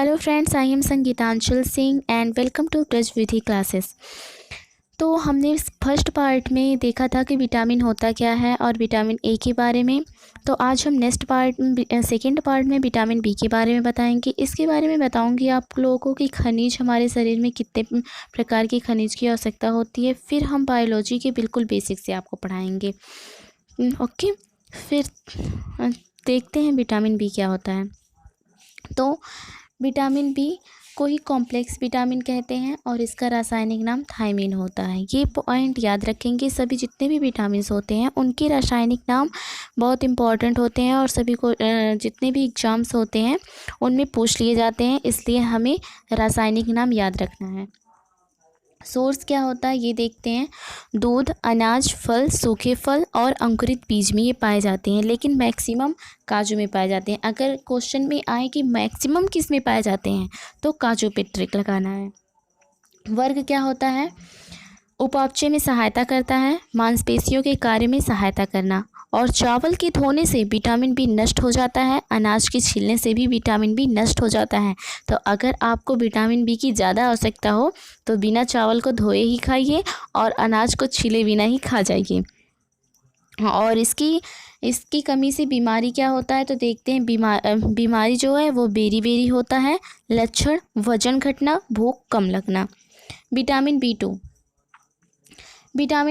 Hello friends, I am Sangeetanshal Singh and welcome to Braj Vidhi classes. तो हमने first part में देखा था कि विटामिन होता क्या है और विटामिन ए के बारे में। तो आज हम सेकेंड पार्ट में विटामिन बी के बारे में बताएंगे। इसके बारे में बताऊंगी आप लोगों को कि खनिज हमारे शरीर में कितने प्रकार के खनिज की आवश्यकता होती है। फिर हम बायोलॉजी के बिल्कुल बेसिक से आपको पढ़ाएंगे। ओके, फिर देखते हैं विटामिन बी क्या होता है। तो विटामिन बी को ही कॉम्प्लेक्स विटामिन कहते हैं और इसका रासायनिक नाम थायमीन होता है। ये पॉइंट याद रखेंगे। सभी जितने भी विटामिन्स होते हैं उनके रासायनिक नाम बहुत इंपॉर्टेंट होते हैं और सभी को जितने भी एग्जाम्स होते हैं उनमें पूछ लिए जाते हैं, इसलिए हमें रासायनिक नाम याद रखना है। सोर्स क्या होता है ये देखते हैं। दूध, अनाज, फल, सूखे फल और अंकुरित बीज में ये पाए जाते हैं, लेकिन मैक्सिमम काजू में पाए जाते हैं। अगर क्वेश्चन में आए कि मैक्सिमम किस में पाए जाते हैं तो काजू पे ट्रिक लगाना है। वर्ग क्या होता है। उपापचय में सहायता करता है, मांसपेशियों के कार्य में सहायता करना। और चावल के धोने से विटामिन बी नष्ट हो जाता है, अनाज के छीलने से भी विटामिन बी नष्ट हो जाता है। तो अगर आपको विटामिन बी की ज़्यादा आवश्यकता हो तो बिना चावल को धोए ही खाइए और अनाज को छीले बिना ही खा जाइए। और इसकी कमी से बीमारी क्या होता है तो देखते हैं। बीमारी जो है वो बेरी बेरी होता है। लक्षण: वजन घटना, भूख कम लगना। विटामिन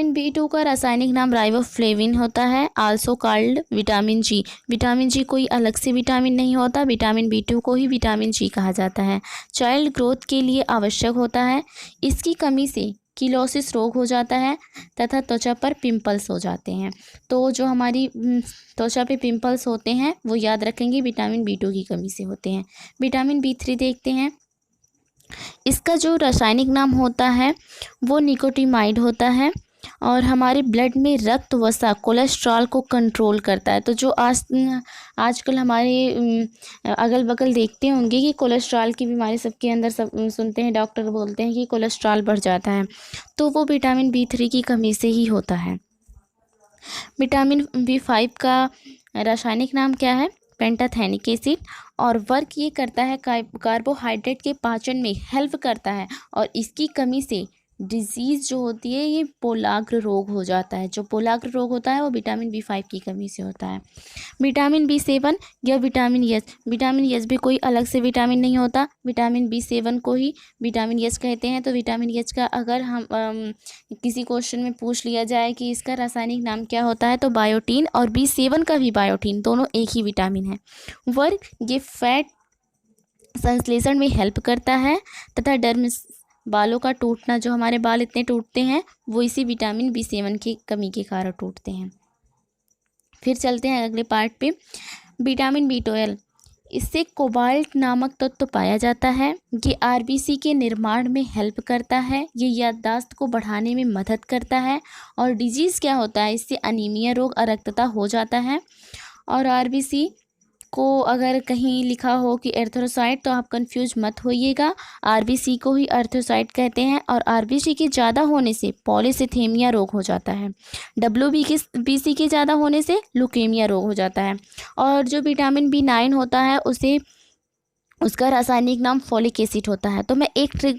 बी टू का रासायनिक नाम राइबोफ्लेविन होता है, आल्सो कॉल्ड विटामिन जी। विटामिन जी कोई अलग से विटामिन नहीं होता, विटामिन बी टू को ही विटामिन जी कहा जाता है। चाइल्ड ग्रोथ के लिए आवश्यक होता है। इसकी कमी से किलोसिस रोग हो जाता है तथा त्वचा पर पिंपल्स हो जाते हैं। तो जो हमारी त्वचा पे पिंपल्स होते हैं वो याद रखेंगे विटामिन बी टू की कमी से होते हैं। विटामिन बी थ्री देखते हैं। इसका जो रासायनिक नाम होता है वो निकोटिमाइड होता है और हमारे ब्लड में रक्त वसा कोलेस्ट्रॉल को कंट्रोल करता है। तो जो आजकल हमारे अगल बगल देखते होंगे कि कोलेस्ट्रॉल की बीमारी सबके अंदर सब सुनते हैं, डॉक्टर बोलते हैं कि कोलेस्ट्रॉल बढ़ जाता है, तो वो विटामिन बी थ्री की कमी से ही होता है। विटामिन बी फाइव का रासायनिक नाम क्या है। Pantothenic acid. और वर्क ये करता है कार्बोहाइड्रेट के पाचन में हेल्प करता है और इसकी कमी से डिजीज़ जो होती है ये पोलाग्र रोग हो जाता है। जो पोलाग्र रोग होता है वो विटामिन बी फाइव की कमी से होता है। विटामिन बी सेवन या विटामिन एस। विटामिन एस भी कोई अलग से विटामिन नहीं होता, विटामिन बी सेवन को ही विटामिन एस कहते हैं। तो विटामिन एस का अगर हम किसी क्वेश्चन में पूछ लिया जाए कि इसका रासायनिक नाम क्या होता है तो बायोटीन, और बी सेवन का भी बायोटीन, दोनों एक ही विटामिन है। वर्क ये फैट संश्लेषण में हेल्प करता है तथा डर्मिस बालों का टूटना, जो हमारे बाल इतने टूटते हैं वो इसी विटामिन बी सेवन की कमी के कारण टूटते हैं। फिर चलते हैं अगले पार्ट पे। विटामिन बी ट्वेल्व, इससे कोबाल्ट नामक तत्व पाया जाता है। ये आरबीसी के निर्माण में हेल्प करता है, ये याददाश्त को बढ़ाने में मदद करता है। और डिजीज़ क्या होता है, इससे अनीमिया रोग, अरक्तता हो जाता है। और आरबीसी को अगर कहीं लिखा हो कि एर्थ्रोसाइट तो आप कंफ्यूज मत होइएगा, आरबीसी को ही एर्थ्रोसाइट कहते हैं। और आरबीसी के ज़्यादा होने से पॉलीसिथेमिया रोग हो जाता है। डब्ल्यूबीसी के ज़्यादा होने से ल्यूकेमिया रोग हो जाता है। और जो विटामिन बी नाइन होता है उसका रासायनिक नाम फॉलिक एसिड होता है। तो मैं एक ट्रिक